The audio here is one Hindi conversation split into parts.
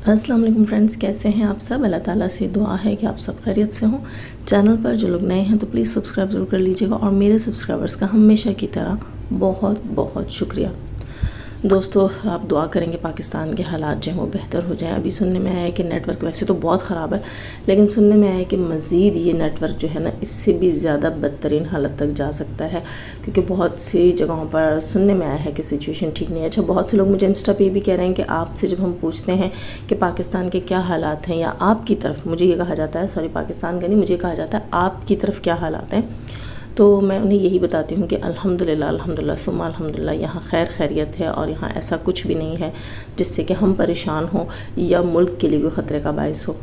अस्सलाम वालेकुम फ्रेंड्स, कैसे हैं आप सब। अल्लाह ताला से दुआ है कि आप सब खैरियत से हों। चैनल पर जो लोग नए हैं तो प्लीज़ सब्सक्राइब ज़रूर कर लीजिएगा और मेरे सब्सक्राइबर्स का हमेशा की तरह बहुत बहुत शुक्रिया। दोस्तों, आप दुआ करेंगे पाकिस्तान के हालात जो हैं वो बेहतर हो जाएं। अभी सुनने में आया है कि नेटवर्क वैसे तो बहुत ख़राब है, लेकिन सुनने में आया है कि मज़ीद ये नेटवर्क जो है ना इससे भी ज़्यादा बदतरीन हालत तक जा सकता है, क्योंकि बहुत सी जगहों पर सुनने में आया है कि सिचुएशन ठीक नहीं है। अच्छा, बहुत से लोग मुझे इंस्टा पे भी कह रहे हैं कि आपसे जब हम पूछते हैं कि पाकिस्तान के क्या हालात हैं, या आपकी तरफ, मुझे ये कहा जाता है, सॉरी पाकिस्तान का नहीं, मुझे कहा जाता है आपकी तरफ क्या हालात हैं, तो मैं उन्हें यही बताती हूँ कि अल्हम्दुलिल्लाह अल्हम्दुलिल्लाह सुम्मा अल्हम्दुलिल्लाह, यहाँ खैर खैरियत है और यहाँ ऐसा कुछ भी नहीं है जिससे कि हम परेशान हों या मुल्क के लिए कोई ख़तरे का बायस हो।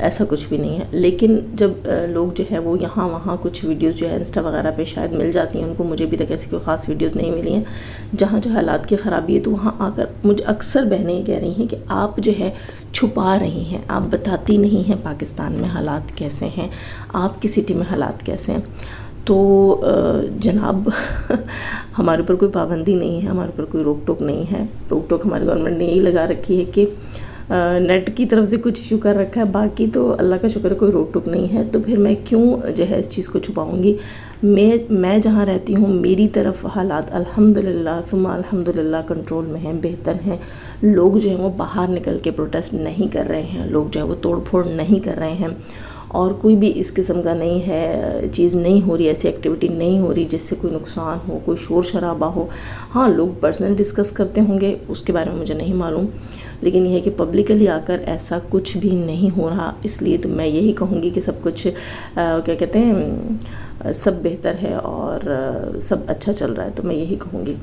ऐसा कुछ भी नहीं है। लेकिन जब लोग जो है वो यहाँ वहाँ कुछ वीडियोज़ जो है इंस्टा वगैरह पे शायद मिल जाती हैं उनको, मुझे भी तक ऐसी कोई ख़ास वीडियोज़ नहीं मिली हैं जहाँ जो हालात की ख़राबी है, तो वहाँ आकर मुझे अक्सर बहनें ये कह रही हैं कि आप जो है छुपा रही हैं, आप बताती नहीं हैं पाकिस्तान में हालात कैसे हैं, आपकी सिटी में हालात कैसे हैं। तो जनाब हमारे ऊपर कोई पाबंदी नहीं है, हमारे ऊपर कोई रोक टोक नहीं है। रोक टोक हमारी गवर्नमेंट ने यही लगा रखी है कि नेट की तरफ से कुछ इशू कर रखा है, बाकी तो अल्लाह का शुक्र है कोई रोक टोक नहीं है। तो फिर मैं क्यों जो है इस चीज़ को छुपाऊंगी। मैं जहाँ रहती हूँ मेरी तरफ हालात अल्हम्दुलिल्लाह सुम्मा अल्हम्दुलिल्लाह कंट्रोल में हैं, बेहतर हैं। लोग जो हैं वो बाहर निकल के प्रोटेस्ट नहीं कर रहे हैं, लोग जो है वो तोड़ फोड़ नहीं कर रहे हैं, और कोई भी इस किस्म का नहीं है, चीज़ नहीं हो रही, ऐसी एक्टिविटी नहीं हो रही जिससे कोई नुकसान हो, कोई शोर शराबा हो। हाँ, लोग पर्सनल डिस्कस करते होंगे, उसके बारे में मुझे नहीं मालूम, लेकिन यह है कि पब्लिकली आकर ऐसा कुछ भी नहीं हो रहा। इसलिए तो मैं यही कहूँगी कि सब कुछ क्या कहते हैं, सब बेहतर है और सब अच्छा चल रहा है। तो मैं यही कहूँगी,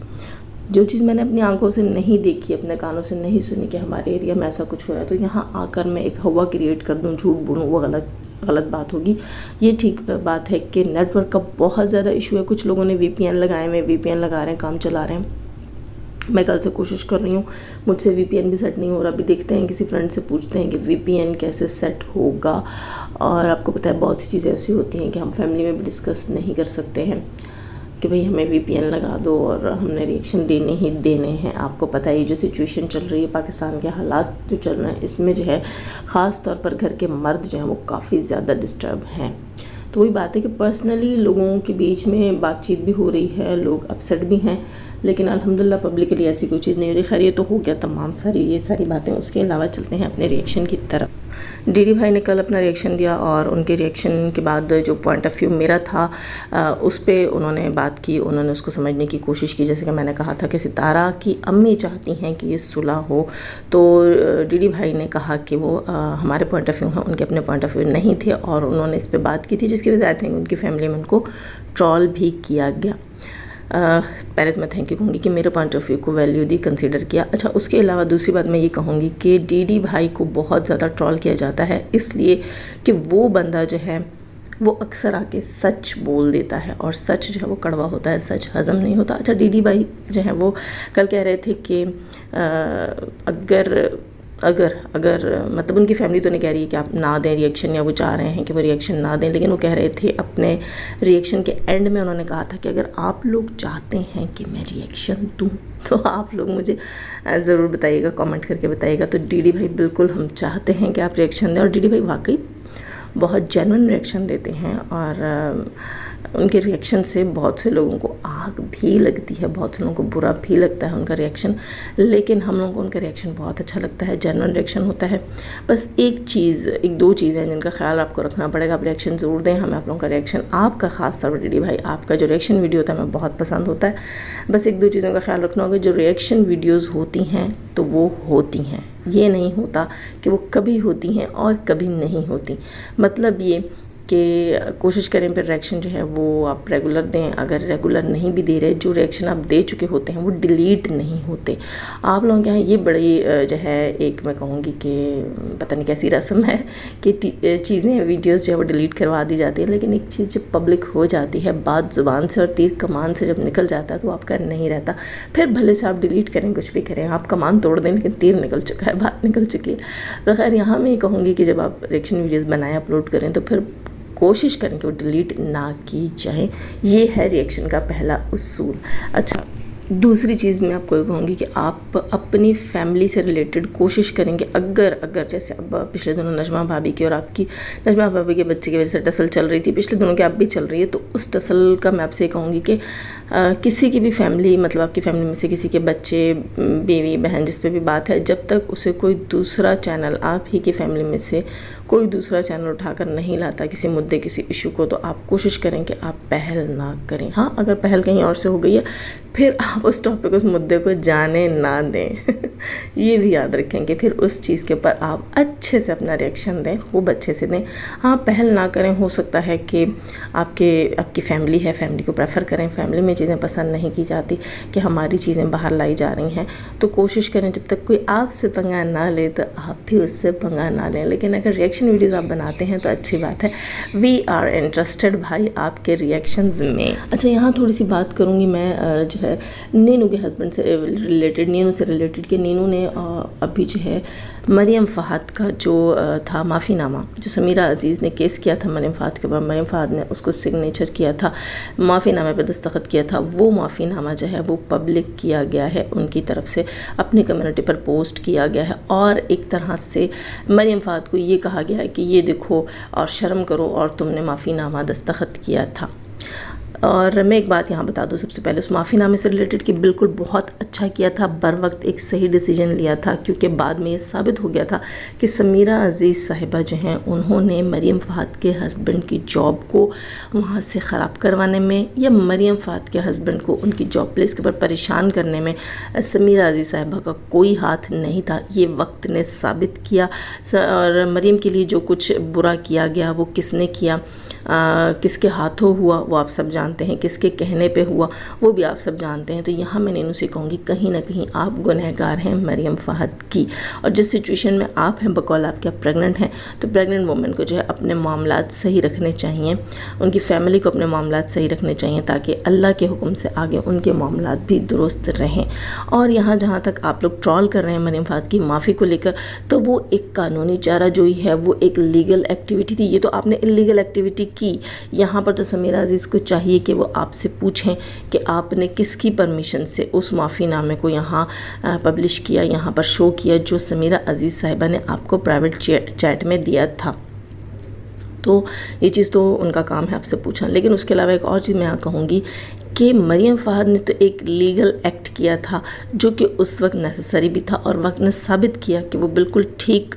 जो चीज़ मैंने अपनी आंखों से नहीं देखी, अपने कानों से नहीं सुनी कि हमारे एरिया में ऐसा कुछ हो रहा है, तो यहाँ आकर मैं एक हवा क्रिएट कर दूँ, झूठ बोलूँ, वो गलत बात होगी। ये ठीक बात है कि नेटवर्क का बहुत ज़्यादा इशू है। कुछ लोगों ने VPN लगाए हुए, VPN लगा रहे हैं, काम चला रहे हैं। मैं कल से कोशिश कर रही हूँ, मुझसे VPN भी सेट नहीं हो रहा। अभी देखते हैं, किसी फ्रेंड से पूछते हैं कि VPN कैसे सेट होगा। और आपको पता है बहुत सी चीज़ें ऐसी होती हैं कि हम फैमिली में भी डिस्कस नहीं कर सकते हैं कि भाई हमें VPN लगा दो और हमने रिएक्शन देने ही देने हैं। आपको पता है ये जो सिचुएशन चल रही है, पाकिस्तान के हालात जो चल रहे हैं, इसमें जो है ख़ास तौर पर घर के मर्द जो हैं वो काफ़ी ज़्यादा डिस्टर्ब हैं। तो वही बात है कि पर्सनली लोगों के बीच में बातचीत भी हो रही है, लोग अपसेट भी हैं, लेकिन अल्हम्दुलिल्लाह पब्लिकली ऐसी कोई चीज़ नहीं हो रही। खैर ये तो हो गया तमाम सारी ये सारी बातें। उसके अलावा चलते हैं अपने रिएक्शन की तरफ। डीडी भाई ने कल अपना रिएक्शन दिया और उनके रिएक्शन के बाद जो पॉइंट ऑफ व्यू मेरा था उस पर उन्होंने बात की, उन्होंने उसको समझने की कोशिश की। जैसे कि मैंने कहा था कि सितारा की अम्मी चाहती हैं कि ये सुलह हो, तो डीडी भाई ने कहा कि वो हमारे पॉइंट ऑफ व्यू हैं, उनके अपने पॉइंट ऑफ व्यू नहीं थे, और उन्होंने इस पर बात की थी, जिसकी वजह से उनकी फैमिली में उनको ट्रॉल भी किया गया। पहले तो मैं थैंक यू कहूँगी कि मेरे पॉइंट ऑफ व्यू को वैल्यू दी, कंसीडर किया। अच्छा, उसके अलावा दूसरी बात मैं ये कहूँगी कि डीडी भाई को बहुत ज़्यादा ट्रॉल किया जाता है, इसलिए कि वो बंदा जो है वो अक्सर आके सच बोल देता है, और सच जो है वो कड़वा होता है, सच हज़म नहीं होता। अच्छा, डीडी भाई जो है वो कल कह रहे थे कि अगर मतलब उनकी फैमिली तो नहीं कह रही है कि आप ना दें रिएक्शन, या वो चाह रहे हैं कि वो रिएक्शन ना दें, लेकिन वो कह रहे थे अपने रिएक्शन के एंड में उन्होंने कहा था कि अगर आप लोग चाहते हैं कि मैं रिएक्शन दूं तो आप लोग मुझे ज़रूर बताइएगा, कमेंट करके बताइएगा। तो डीडी भाई बिल्कुल हम चाहते हैं कि आप रिएक्शन दें, और डीडी भाई वाकई बहुत जेन्युइन रिएक्शन देते हैं, और उनके रिएक्शन से बहुत से लोगों को आग भी लगती है, बहुत से लोगों को बुरा भी लगता है उनका रिएक्शन, लेकिन हम लोगों को उनका रिएक्शन बहुत अच्छा लगता है, जेन्युइन रिएक्शन होता है। बस एक दो चीज़ें जिनका ख्याल आपको रखना पड़ेगा। आप रिएक्शन ज़रूर दें, हमें आप लोगों का रिएक्शन, आपका खास तौर पर डीडी भाई आपका जो रिएक्शन वीडियो होता है हमें बहुत पसंद होता है। बस एक दो चीज़ों का ख्याल रखना होगा, जो रिएक्शन वीडियोज़ होती हैं तो वो होती हैं, ये नहीं होता कि वो कभी होती हैं और कभी नहीं होती। मतलब ये कि कोशिश करें फिर रिएक्शन जो है वो आप रेगुलर दें। अगर रेगुलर नहीं भी दे रहे, जो रिएक्शन आप दे चुके होते हैं वो डिलीट नहीं होते। आप लोगों के यहाँ ये बड़ी जो है एक मैं कहूँगी कि पता नहीं कैसी रस्म है कि चीज़ें वीडियोस जो है वो डिलीट करवा दी जाती है, लेकिन एक चीज़ जब पब्लिक हो जाती है, बात ज़ुबान से और तीर कमान से जब निकल जाता है तो आपका नहीं रहता। फिर भले से आप डिलीट करें, कुछ भी करें, आप कमान तोड़ दें, लेकिन तीर निकल चुका है, बात निकल चुकी है। तो खैर यहाँ मैं ये कहूँगी कि जब आप रिएक्शन वीडियोज़ बनाएं, अपलोड करें, तो फिर कोशिश करें कि वो डिलीट ना की जाए। ये है रिएक्शन का पहला उसूल। अच्छा, दूसरी चीज़ मैं आपको ये कहूँगी कि आप अपनी फैमिली से रिलेटेड कोशिश करेंगे, अगर जैसे अब पिछले दिनों नजमा भाभी की और आपकी नजमा भाभी के बच्चे की वजह से टसल चल रही थी, पिछले दिनों की आप भी चल रही है, तो उस टसल का मैं आपसे कहूँगी कि किसी की भी फैमिली, मतलब आपकी फैमिली में से किसी के बच्चे, बीवी, बहन, जिस पे भी बात है, जब तक उसे कोई दूसरा चैनल, आप ही की फैमिली में से कोई दूसरा चैनल उठाकर नहीं लाता किसी मुद्दे, किसी इशू को, तो आप कोशिश करें कि आप पहल ना करें। हाँ, अगर पहल कहीं और से हो गई है, फिर आप उस टॉपिक, उस मुद्दे को जाने ना दें। ये भी याद रखें कि फिर उस चीज़ के ऊपर आप अच्छे से अपना रिएक्शन दें, खूब अच्छे से दें। हाँ, पहल ना करें। हो सकता है कि आपकी फैमिली है, फैमिली को प्रेफर करें, फैमिली में चीज़ें पसंद नहीं की जाती कि हमारी चीज़ें बाहर लाई जा रही हैं, तो कोशिश करें जब तक कोई आपसे पंगा ना ले तो आप भी उससे पंगा ना लें। लेकिन अगर रिएक्शन वीडियोज़ आप बनाते हैं तो अच्छी बात है, वी आर इंटरेस्टेड भाई आपके रिएक्शंस में। अच्छा, यहाँ थोड़ी सी बात करूँगी मैं जो है नीनू के हस्बैंड से रिलेटेड, नीनू से रिलेटेड कि नीनू ने अभी जो है मरियम फ़ाहद का जो था माफ़ीनामा, जो समीरा अज़ीज़ ने केस किया था मरियम फ़ाहद के ऊपर, मरियम फ़ाहद ने उसको सिग्नेचर किया था, माफ़ीनामे पे दस्तखत किया था, वो माफ़ीनामा जो है वो पब्लिक किया गया है, उनकी तरफ से अपनी कम्युनिटी पर पोस्ट किया गया है, और एक तरह से मरियम फ़ाहद को ये कहा गया है कि ये देखो और शर्म करो और तुमने माफ़ीनामा दस्तखत किया था। और मैं एक बात यहाँ बता दूँ सबसे पहले, उस माफ़ीनामे से रिलेटेड कि बिल्कुल बहुत अच्छा किया था, बर वक्त एक सही डिसीजन लिया था, क्योंकि बाद में ये साबित हो गया था कि समीरा अज़ीज़ साहिबा जो हैं उन्होंने मरियम फ़ाहद के हस्बैंड की जॉब को वहाँ से ख़राब करवाने में, या मरियम फ़ाहद के हस्बैंड को उनकी जॉब प्लेस के ऊपर परेशान करने में समीरा अज़ीज़ साहिबा का कोई हाथ नहीं था। ये वक्त ने साबित किया। और मरियम के लिए जो कुछ बुरा किया गया वो किसने किया, किसके हाथों हुआ वो आप सब जानते हैं, किसके कहने पे हुआ वो भी आप सब जानते हैं। तो यहाँ मैं नीनू से कहूँगी, कहीं ना कहीं आप गुनहगार हैं मरियम फ़ाहद की। और जिस सिचुएशन में आप हैं, बकौल आपके आप प्रेग्नेंट हैं, तो प्रेग्नेंट वुमेन को जो है अपने मामलात सही रखने चाहिए, उनकी फैमिली को अपने मामलात सही रखने चाहिए, ताकि अल्लाह के हुक्म से आगे उनके मामलात भी दुरुस्त रहें। और यहाँ जहाँ तक आप लोग ट्रॉल कर रहे हैं मरियम फ़ाहद की माफ़ी को लेकर, तो वो एक कानूनी चारा जोई है, वो एक लीगल एक्टिविटी थी। ये तो आपने इलीगल एक्टिविटी की। यहाँ पर तो समीरा अज़ीज़ को चाहिए कि वो आपसे पूछें कि आपने किसकी परमिशन से उस माफ़ीनामे को यहाँ पब्लिश किया, यहाँ पर शो किया, जो समीरा अज़ीज़ साहिबा ने आपको प्राइवेट चैट में दिया था। तो ये चीज़ तो उनका काम है आपसे पूछना। लेकिन उसके अलावा एक और चीज़ मैं यहाँ कहूँगी कि मरियम फ़ाहद ने तो एक लीगल एक्ट किया था, जो कि उस वक्त नेसेसरी भी था, और वक्त ने साबित किया कि वो बिल्कुल ठीक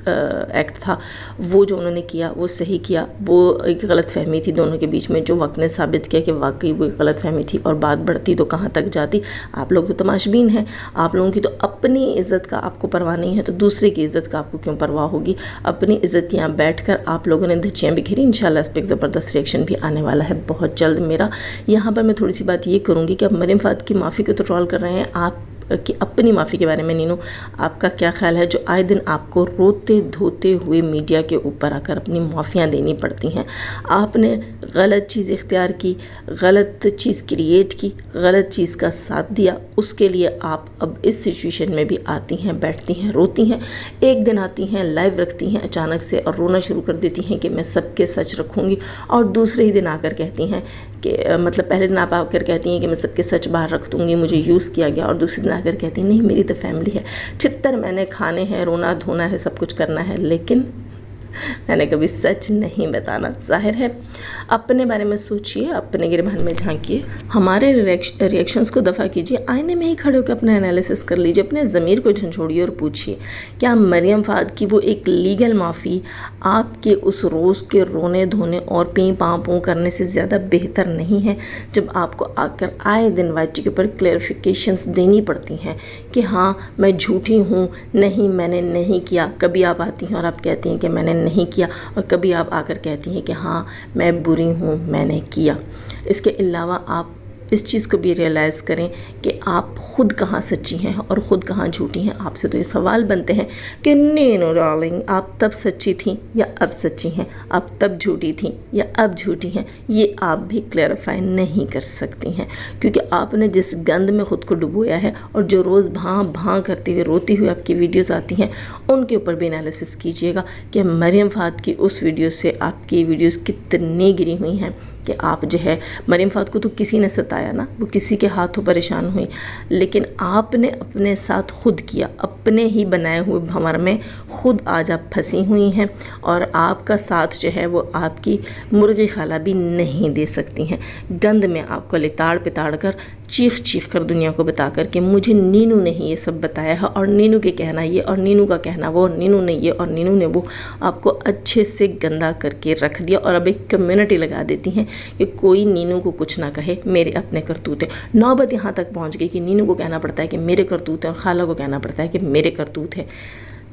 एक्ट था। वो जो उन्होंने किया वो सही किया। वो एक गलत फहमी थी दोनों के बीच में, जो वक्त ने साबित किया कि वाकई वो एक गलत फहमी थी, और बात बढ़ती तो कहाँ तक जाती। आप लोग तो तमाशबीन हैं, आप लोगों की तो अपनी इज़्ज़त का आपको परवाह नहीं है, तो दूसरे की इज़्ज़त का आपको क्यों परवाह होगी। अपनी इज़्ज़त की यहाँ बैठ कर आप लोगों ने धज्जियाँ बिखेरी। इंशाल्लाह इस पर एक ज़बरदस्त रिएक्शन भी आने वाला है बहुत जल्द मेरा। यहाँ पर मैं थोड़ी सी बात ये करूँगी कि आप मरियम फ़ाहद की माफ़ी को तो ट्रोल कर रहे हैं, आप कि अपनी माफ़ी के बारे में नीनू आपका क्या ख्याल है, जो आए दिन आपको रोते धोते हुए मीडिया के ऊपर आकर अपनी माफ़ियाँ देनी पड़ती हैं। आपने गलत चीज़ इख्तियार की, गलत चीज़ क्रिएट की, गलत चीज़ का साथ दिया, उसके लिए आप अब इस सिचुएशन में भी आती हैं, बैठती हैं, रोती हैं। एक दिन आती हैं, लाइव रखती हैं अचानक से और रोना शुरू कर देती हैं कि मैं सबके सच रखूँगी, और दूसरे ही दिन आकर कहती हैं कि मतलब पहले दिन आप आकर कहती हैं कि मैं सबके सच बाहर रख दूँगी, मुझे यूज़ किया गया, और दूसरे दिन आकर कहती नहीं मेरी तो फैमिली है, छित्तर मैंने खाने हैं, रोना धोना है, सब कुछ करना है, लेकिन मैंने कभी सच नहीं बताना। जाहिर है अपने बारे में सोचिए, अपने गिरबान में झांकिए, हमारे रिएक्शंस को दफ़ा कीजिए, आईने में ही खड़े होकर अपना एनालिसिस कर लीजिए, अपने ज़मीर को झंझोड़िए और पूछिए क्या मरियम फ़ाहद की वो एक लीगल माफ़ी आपके उस रोज़ के रोने धोने और पी पाँ पों करने से ज़्यादा बेहतर नहीं है, जब आपको आकर आए दिन वाइटी के ऊपर क्लैरिफिकेशंस देनी पड़ती हैं कि हाँ मैं झूठी हूँ, नहीं मैंने नहीं किया। कभी आप आती हैं और आप कहती हैं कि मैंने नहीं किया, और कभी आप आकर कहती हैं कि हाँ मैं बुरी हूँ, मैंने किया। इसके अलावा आप इस चीज़ को भी रियलाइज़ करें कि आप ख़ुद कहाँ सच्ची हैं और ख़ुद कहाँ झूठी हैं। आपसे तो ये सवाल बनते हैं कि नीनू डार्लिंग आप तब सच्ची थी या अब सच्ची हैं, आप तब झूठी थी या अब झूठी हैं, ये आप भी क्लैरिफाई नहीं कर सकती हैं, क्योंकि आपने जिस गंद में ख़ुद को डुबोया है और जो रोज़ भां भां करते हुए रोती हुई आपकी वीडियोज़ आती हैं, उनके ऊपर भी एनालिसिस कीजिएगा कि मरियम फ़ाहद की उस वीडियो से आपकी वीडियोज़ कितनी गिरी हुई हैं, कि आप जो है मरियम फ़ात को तो किसी ने सताया ना, वो किसी के हाथों परेशान हुई, लेकिन आपने अपने साथ खुद किया, अपने ही बनाए हुए भंवर में खुद आज आप फंसी हुई हैं और आपका साथ जो है वो आपकी मुर्गी खाला भी नहीं दे सकती हैं। गंद में आपको लिताड़ पिताड़ कर चीख चीख कर दुनिया को बता कर कि मुझे नीनू ने ही ये सब बताया है और नीनू के कहना ये और नीनू का कहना वो और नीनू ने ये और नीनू ने वो, आपको अच्छे से गंदा करके रख दिया और अब एक कम्युनिटी लगा देती हैं कि कोई नीनू को कुछ ना कहे, मेरे अपने करतूत है। नौबत यहाँ तक पहुँच गई कि नीनू को कहना पड़ता है कि मेरे करतूत है और खाला को कहना पड़ता है कि मेरे करतूत है।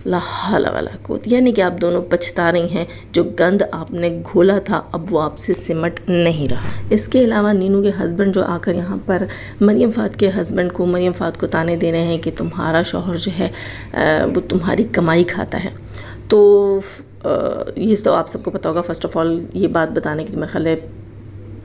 ला हौला वला कुव्वत, यानी कि आप दोनों पछता रही हैं। जो गंद आपने घोला था अब वो आपसे सिमट नहीं रहा। इसके अलावा नीनू के हस्बैंड जो आकर यहाँ पर मरियम फ़ात के हस्बैंड को, मरियम फ़ात को ताने दे रहे हैं कि तुम्हारा शौहर जो है वो तुम्हारी कमाई खाता है। तो ये तो आप सबको पता होगा। फ़र्स्ट ऑफ़ ऑल ये बात बताने की मेरे ख्याल है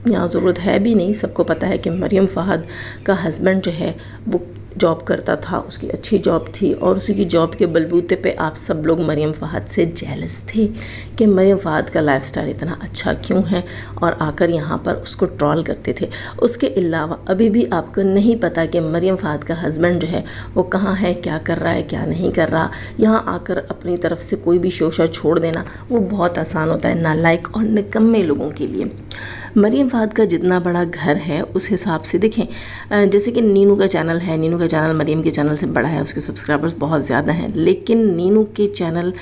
यहाँ ज़रूरत है भी नहीं, सबको पता है कि मरियम फ़ात का हस्बैंड जो है वो जॉब करता था, उसकी अच्छी जॉब थी और उसी की जॉब के बलबूते पे आप सब लोग मरियम फ़ात से जेलस थे कि मरियम फ़ात का लाइफस्टाइल इतना अच्छा क्यों है और आकर यहाँ पर उसको ट्रोल करते थे। उसके अलावा अभी भी आपको नहीं पता कि मरियम फ़ात का हस्बैंड जो है वो कहाँ है, क्या कर रहा है, क्या नहीं कर रहा। यहाँ आकर अपनी तरफ से कोई भी शोशा छोड़ देना वो बहुत आसान होता है नालायक और निकम्मे लोगों के लिए। मरियम फ़ात का जितना बड़ा घर है उस हिसाब से देखें, जैसे कि नीनू का चैनल है, नीनू का चैनल मरियम के चैनल से बड़ा है, उसके सब्सक्राइबर्स बहुत ज़्यादा हैं, लेकिन नीनू के चैनल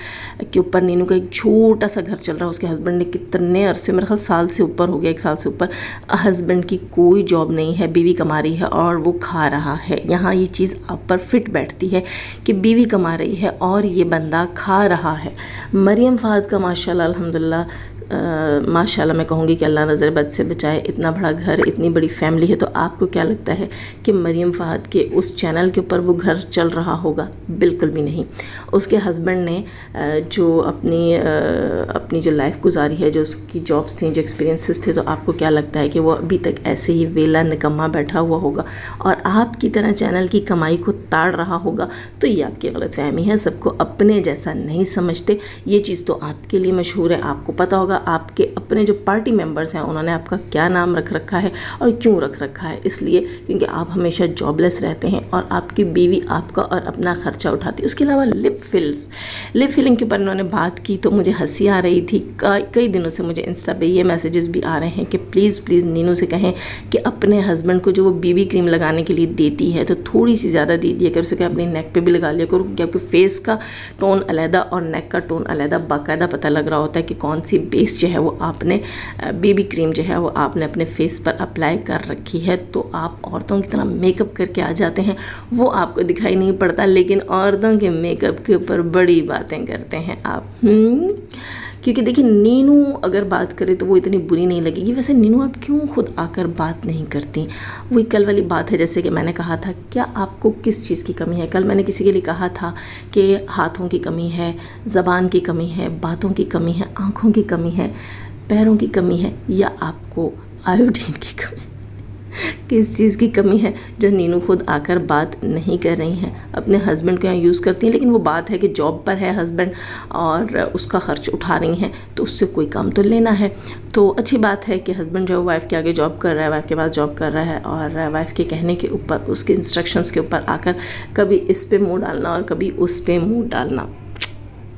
के ऊपर नीनू का एक छोटा सा घर चल रहा है। उसके हस्बैंड ने कितने अरसे, मेरे ख्याल साल से ऊपर हो गया, 1 साल से ऊपर, हस्बैंड की कोई जॉब नहीं है, बीवी कमा रही है और वो खा रहा है। यहाँ ये चीज़ आप पर फिट बैठती है कि बीवी कमा रही है और ये बंदा खा रहा है। मरियम फ़ात का माशाल्लाह अल्हम्दुलिल्लाह माशाल्लाह मैं कहूँगी कि अल्लाह नज़र बद से बचाए, इतना बड़ा घर, इतनी बड़ी फैमिली है। तो आपको क्या लगता है कि मरियम फ़ात के उस चैनल के ऊपर वो घर चल रहा होगा? बिल्कुल भी नहीं। उसके हस्बैंड ने जो अपनी जो लाइफ गुजारी है, जो उसकी जॉब्स थी, जो एक्सपीरियंसेस थे, तो आपको क्या लगता है कि वो अभी तक ऐसे ही वेला निकम्मा बैठा हुआ होगा और आपकी तरह चैनल की कमाई को ताड़ रहा होगा? तो ये आपकी गलतफहमी है। सबको अपने जैसा नहीं समझते। ये चीज़ तो आपके लिए मशहूर है, आपको पता होगा। आपके अपने जो पार्टी मेंबर्स हैं उन्होंने आपका क्या नाम रख रखा है और क्यों रख रखा है? इसलिए क्योंकि आप हमेशा जॉबलेस रहते हैं और आपकी बीवी आपका और अपना खर्चा उठाती है। उसके अलावा लिप फिलिंग के ऊपर उन्होंने बात की तो मुझे हंसी आ रही थी। कई दिनों से मुझे इंस्टा पे ये मैसेजेस भी आ रहे हैं कि प्लीज़ नीनू से कहें कि अपने हस्बैंड को जो वो बीबी क्रीम लगाने के लिए देती है तो थोड़ी सी ज़्यादा दे दिया कर, उसे कहें अपनी नेक पे भी लगा लिया करो, क्योंकि आपके फेस का टोन अलहदा और नेक का टोन अलहदा, बाकायदा पता लग रहा होता है कि कौन सी बेस जो है वो आपने बेबी क्रीम जो है वो आपने अपने फेस पर अप्लाई कर रखी है। तो आप औरतों की तरह मेकअप करके आ जाते हैं, वो आपको दिखाई नहीं पड़ता, लेकिन औरतों के मेकअप के ऊपर बड़ी बातें करते हैं आप। क्योंकि देखिए नीनू अगर बात करे तो वो इतनी बुरी नहीं लगेगी। वैसे नीनू आप क्यों खुद आकर बात नहीं करती? वही कल वाली बात है, जैसे कि मैंने कहा था, क्या आपको किस चीज़ की कमी है? कल मैंने किसी के लिए कहा था कि हाथों की कमी है, ज़बान की कमी है, बातों की कमी है, आँखों की कमी है, पैरों की कमी है, या आपको आयोडीन की कमी? किस चीज़ की कमी है जो नीनू खुद आकर बात नहीं कर रही हैं? अपने हस्बैंड को यहाँ यूज़ करती हैं, लेकिन वो बात है कि जॉब पर है हस्बैंड और उसका खर्च उठा रही हैं, तो उससे कोई काम तो लेना है। तो अच्छी बात है कि हस्बैंड जो है वाइफ के आगे जॉब कर रहा है, वाइफ के पास जॉब कर रहा है और वाइफ के कहने के ऊपर, उसके इंस्ट्रक्शंस के ऊपर आकर कभी इस पे मुँह डालना और कभी उस पे मुँह डालना,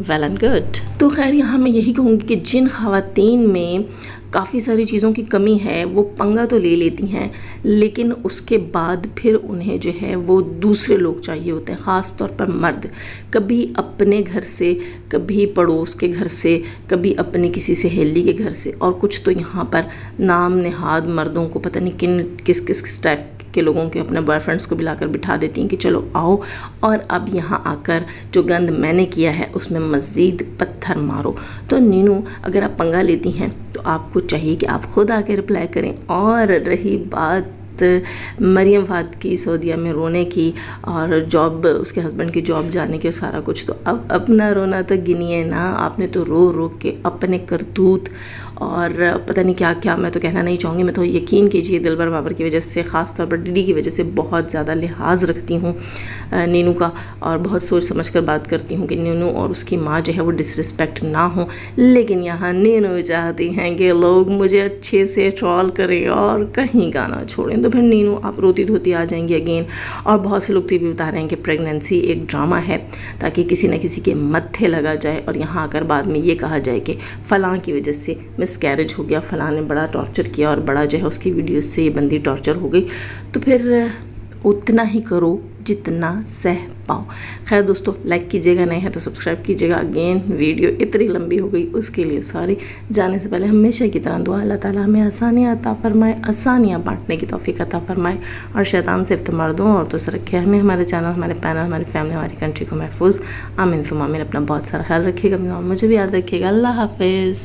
वेल एंड गुड। तो खैर यहाँ मैं यही कहूँगी कि जिन ख़वातीन में काफ़ी सारी चीज़ों की कमी है वो पंगा तो ले लेती हैं, लेकिन उसके बाद फिर उन्हें जो है वो दूसरे लोग चाहिए होते हैं, ख़ास तौर पर मर्द। कभी अपने घर से, कभी पड़ोस के घर से, कभी अपनी किसी सहेली के घर से, और कुछ तो यहाँ पर नाम नेहाद मर्दों को पता नहीं किस टाइप के लोगों के अपने बॉयफ्रेंड्स को भी लाकर बिठा देती हैं कि चलो आओ और अब यहाँ आकर जो गंद मैंने किया है उसमें मज़ीद पत्थर मारो। तो नीनू अगर आप पंगा लेती हैं तो आपको चाहिए कि आप खुद आके रिप्लाई करें। और रही बात मरियम फ़ात की सऊदीया में रोने की और जॉब, उसके हस्बैंड की जॉब जाने के, सारा कुछ, तो अब अपना रोना तो गिनिए ना। आपने तो रो रो के अपने करतूत और पता नहीं क्या क्या, मैं तो कहना नहीं चाहूँगी। मैं तो यकीन कीजिए दिलबर बाबर की वजह से, ख़ास तौर पर डीडी की वजह से बहुत ज़्यादा लिहाज रखती हूँ नीनू का, और बहुत सोच समझ कर बात करती हूँ कि नीनू और उसकी माँ जो है वो डिसरिस्पेक्ट ना हो। लेकिन यहाँ नीनू चाहती हैं कि लोग मुझे अच्छे से ट्रोल करें और कहीं गाना छोड़ें, तो फिर नीनू आप रोती धोती आ जाएंगी अगेन। और बहुत से लोग तो ये भी बता रहे हैं कि प्रेगनेंसी एक ड्रामा है ताकि किसी न किसी के मत्थे लगा जाए और यहाँ आकर बाद में ये कहा जाए कि फ़लाँ की वजह से मिसकैरेज हो गया, फ़लाँ ने बड़ा टॉर्चर किया और बड़ा जो है उसकी वीडियो से ये बंदी टॉर्चर हो गई। तो फिर उतना ही करो जितना सह पाओ। खैर दोस्तों, लाइक कीजिएगा, नहीं है तो सब्सक्राइब कीजिएगा। अगेन वीडियो इतनी लंबी हो गई उसके लिए सॉरी। जाने से पहले हमेशा की तरह दुआ, अल्लाह ताला हमें आसानियाँ अता फरमाए, आसानियाँ बांटने की तौफीक अता फरमाए और शैतान से इफ्तिमार दूँ और तो रखे हमें, हमारे चैनल, हमारे पैनल, हमारी फैमिली, हमारी कंट्री को महफूज। आमीन सुम आमीन। अपना बहुत सारा ख्याल रखिएगा, मुझे भी याद रखिएगा। अल्लाह हाफिज़।